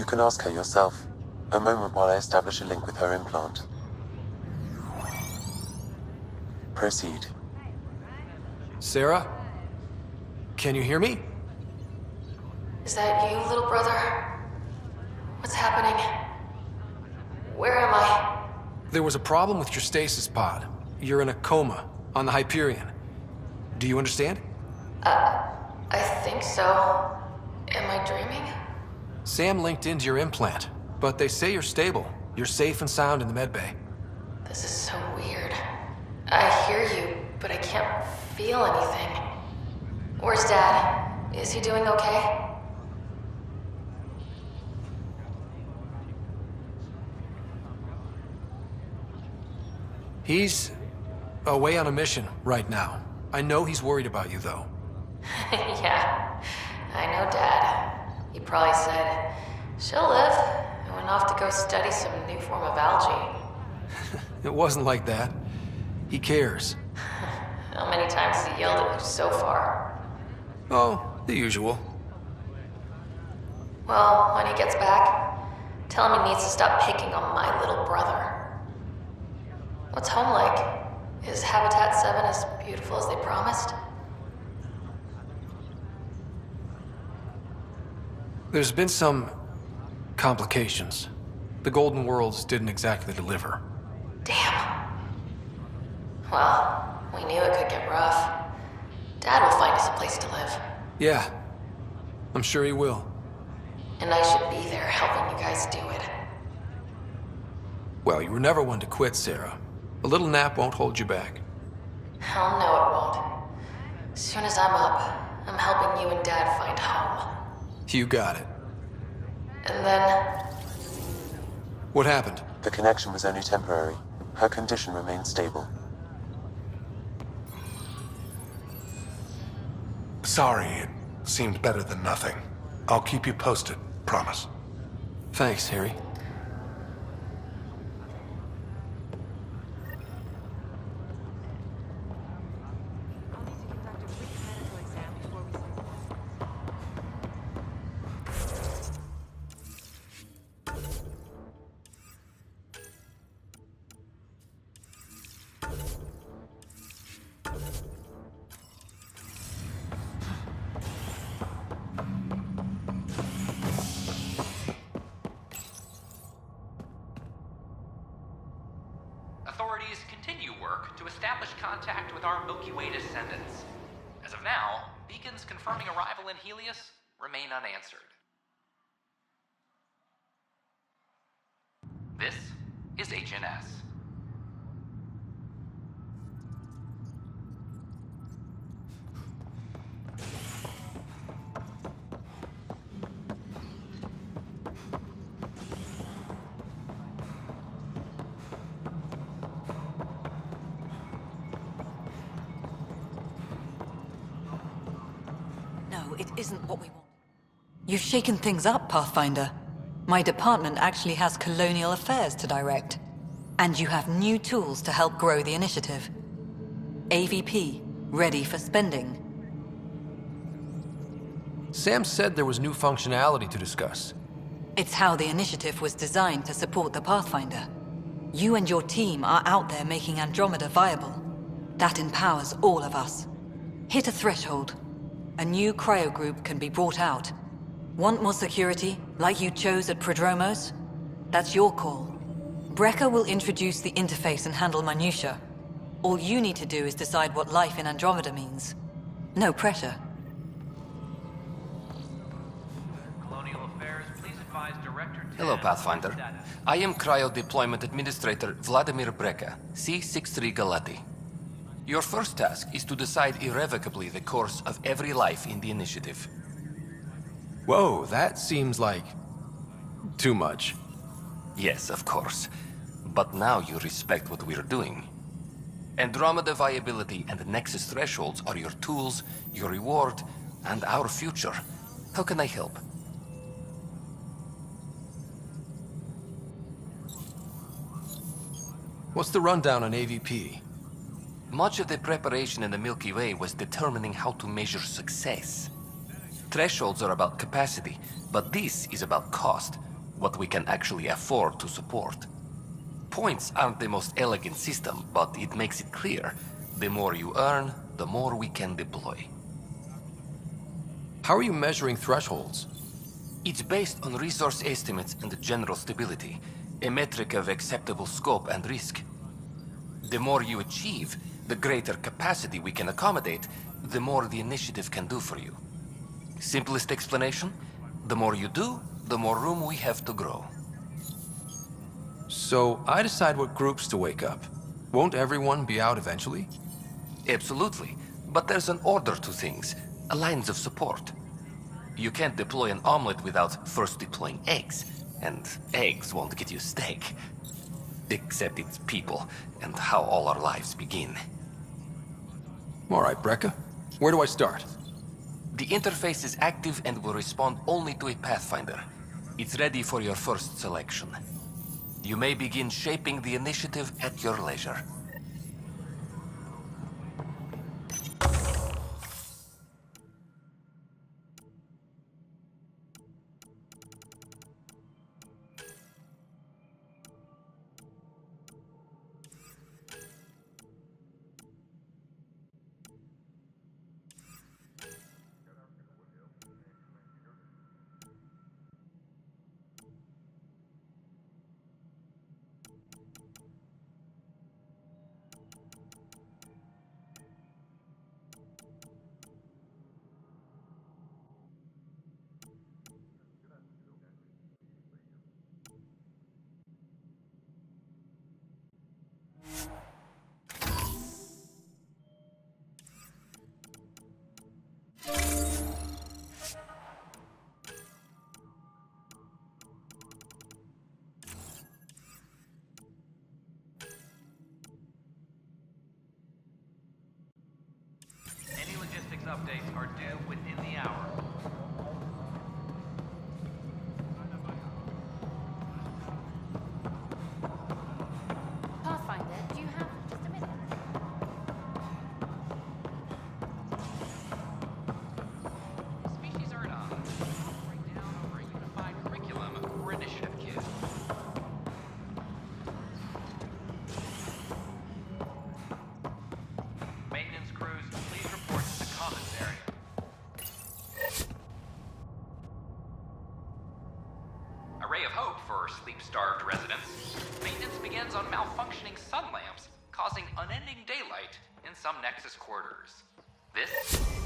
can ask her yourself. A moment while I establish a link with her implant. Proceed. Sarah? Can you hear me? Is that you, little brother? What's happening? Where am I? There was a problem with your stasis pod. You're in a coma on the Hyperion. Do you understand? I think so. Am I dreaming? Sam linked into your implant, but they say you're stable. You're safe and sound in the medbay. This is so weird. I hear you, but I can't feel anything. Where's Dad? Is he doing okay? He's away on a mission right now. I know he's worried about you, though. Yeah, I know Dad. He probably said, she'll live, and went off to go study some new form of algae. It wasn't like that. He cares. How many times has he yelled at you so far? Oh, the usual. Well, when he gets back, tell him he needs to stop picking on my little brother. What's home like? Is Habitat 7 as beautiful as they promised? There's been some complications. The Golden Worlds didn't exactly deliver. Damn. Well, we knew it could get rough. Dad will find us a place to live. Yeah, I'm sure he will. And I should be there helping you guys do it. Well, you were never one to quit, Sarah. A little nap won't hold you back. Hell no, it won't. As soon as I'm up, I'm helping you and Dad find home. You got it. And then... What happened? The connection was only temporary. Her condition remained stable. Sorry, it seemed better than nothing. I'll keep you posted, promise. Thanks, Harry. Authorities continue work to establish contact with our Milky Way descendants. As of now, beacons confirming arrival in Helios remain unanswered. This is HNS. No, it isn't what we want. You've shaken things up, Pathfinder. My department actually has colonial affairs to direct. And you have new tools to help grow the initiative. AVP, ready for spending. Sam said there was new functionality to discuss. It's how the initiative was designed to support the Pathfinder. You and your team are out there making Andromeda viable. That empowers all of us. Hit a threshold. A new cryo group can be brought out. Want more security, like you chose at Prodromos? That's your call. Brecker will introduce the interface and handle minutiae. All you need to do is decide what life in Andromeda means. No pressure. Colonial Affairs, please advise Director Hello, Pathfinder. I am Cryo Deployment Administrator Vladimir Breca, C-63 Galati. Your first task is to decide irrevocably the course of every life in the initiative. Whoa, that seems like... too much. Yes, of course. But now you respect what we're doing. Andromeda viability and Nexus thresholds are your tools, your reward, and our future. How can I help? What's the rundown on AVP? Much of the preparation in the Milky Way was determining how to measure success. Thresholds are about capacity, but this is about cost. what we can actually afford to support. Points aren't the most elegant system, but it makes it clear. The more you earn, the more we can deploy. How are you measuring thresholds? It's based on resource estimates and general stability, a metric of acceptable scope and risk. The more you achieve, the greater capacity we can accommodate, the more the initiative can do for you. Simplest explanation? The more you do, the more room we have to grow. So I decide what groups to wake up. Won't everyone be out eventually? Absolutely. But there's an order to things, lines of support. You can't deploy an omelet without first deploying eggs, and eggs won't get you steak. Except it's people, and how all our lives begin. All right, Brekka. Where do I start? The interface is active and will respond only to a Pathfinder. It's ready for your first selection. You may begin shaping the initiative at your leisure. Any logistics updates are due within the hour. Pathfinder, do you have just a minute? Species are done. Break down over a unified curriculum for initiative kids. Maintenance crews, please report to the commons area. A ray of hope for sleep-starved residents. Maintenance begins on malfunctioning sun lamps, causing unending daylight in some Nexus quarters. This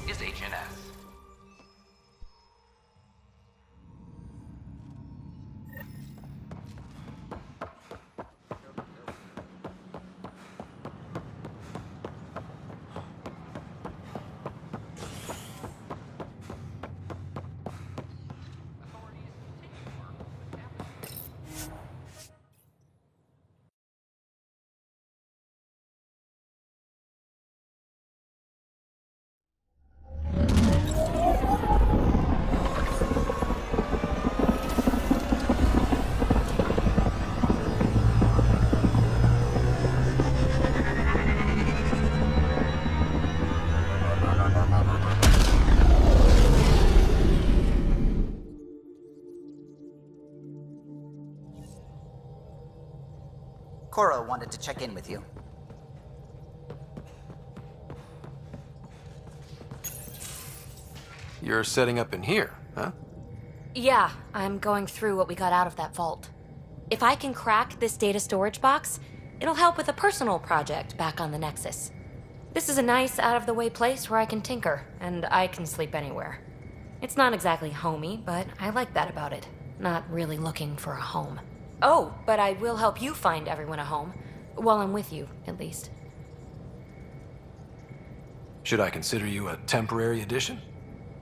is HNS. Authorities continue to work with establishment. Cora wanted to check in with you. You're setting up in here, huh? Yeah, I'm going through what we got out of that vault. If I can crack this data storage box, it'll help with a personal project back on the Nexus. This is a nice, out-of-the-way place where I can tinker, and I can sleep anywhere. It's not exactly homey, but I like that about it. Not really looking for a home. Oh, but I will help you find everyone a home. While I'm with you, at least. Should I consider you a temporary addition?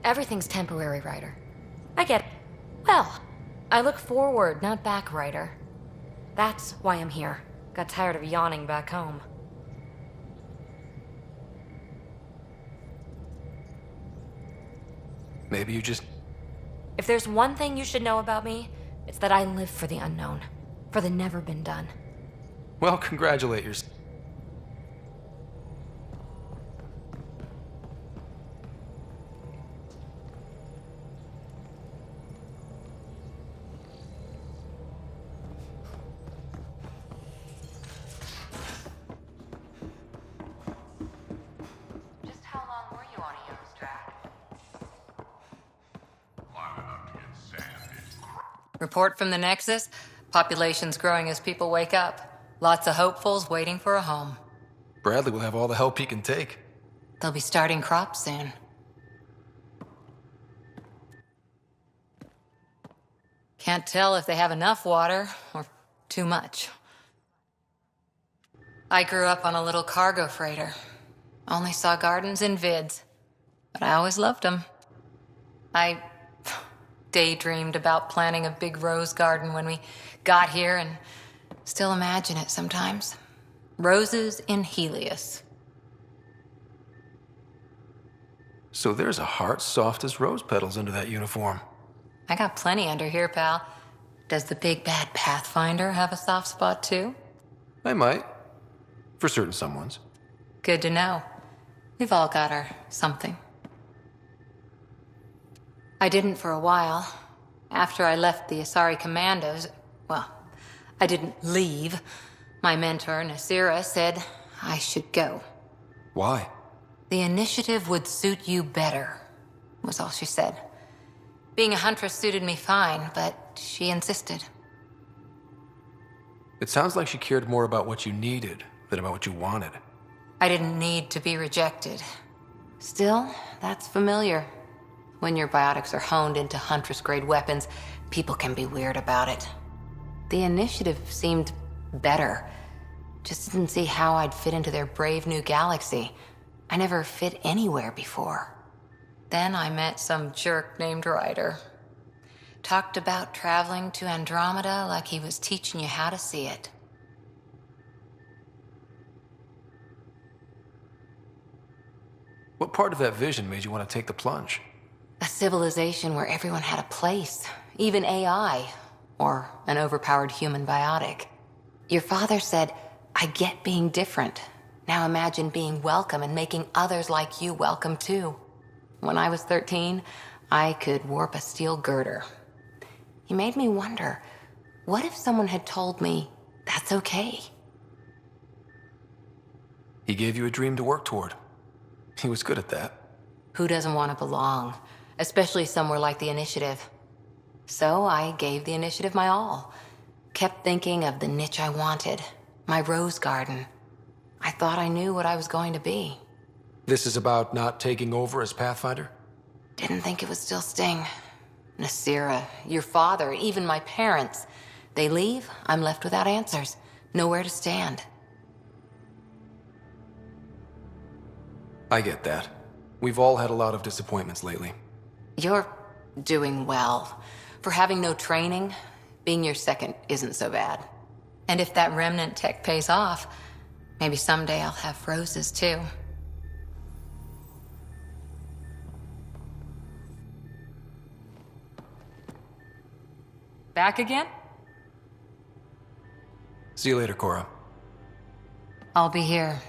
Everything's temporary, Ryder. I get it. Well, I look forward, not back, Ryder. That's why I'm here. Got tired of yawning back home. Maybe you just... If there's one thing you should know about me, it's that I live for the unknown. For the never been done. Well, congratulate yourself. Report from the Nexus. Population's growing as people wake up. Lots of hopefuls waiting for a home. Bradley will have all the help he can take. They'll be starting crops soon. Can't tell if they have enough water or too much. I grew up on a little cargo freighter. Only saw gardens in vids, but I always loved them. I daydreamed about planting a big rose garden when we got here and still imagine it sometimes. Roses in Helios. So there's a heart soft as rose petals under that uniform. I got plenty under here, pal. Does the big bad Pathfinder have a soft spot too? I might. For certain someones. Good to know. We've all got our something. I didn't for a while. After I left the Asari Commandos, well, I didn't leave. My mentor, Nasira, said I should go. Why? The initiative would suit you better, was all she said. Being a huntress suited me fine, but she insisted. It sounds like she cared more about what you needed than about what you wanted. I didn't need to be rejected. Still, that's familiar. When your biotics are honed into huntress-grade weapons, people can be weird about it. The initiative seemed better. Just didn't see how I'd fit into their brave new galaxy. I never fit anywhere before. Then I met some jerk named Ryder. Talked about traveling to Andromeda like he was teaching you how to see it. What part of that vision made you want to take the plunge? A civilization where everyone had a place, even AI, or an overpowered human biotic. Your father said, I get being different. Now imagine being welcome and making others like you welcome too. When I was 13, I could warp a steel girder. He made me wonder, what if someone had told me that's okay? He gave you a dream to work toward. He was good at that. Who doesn't want to belong, especially somewhere like the Initiative? So I gave the Initiative my all. Kept thinking of the niche I wanted, my rose garden. I thought I knew what I was going to be. This is about not taking over as Pathfinder? Didn't think it would still sting. Nasira, your father, even my parents. They leave, I'm left without answers. Nowhere to stand. I get that. We've all had a lot of disappointments lately. You're doing well. For having no training, being your second isn't so bad. And if that remnant tech pays off, maybe someday I'll have roses too. Back again? See you later, Cora. I'll be here.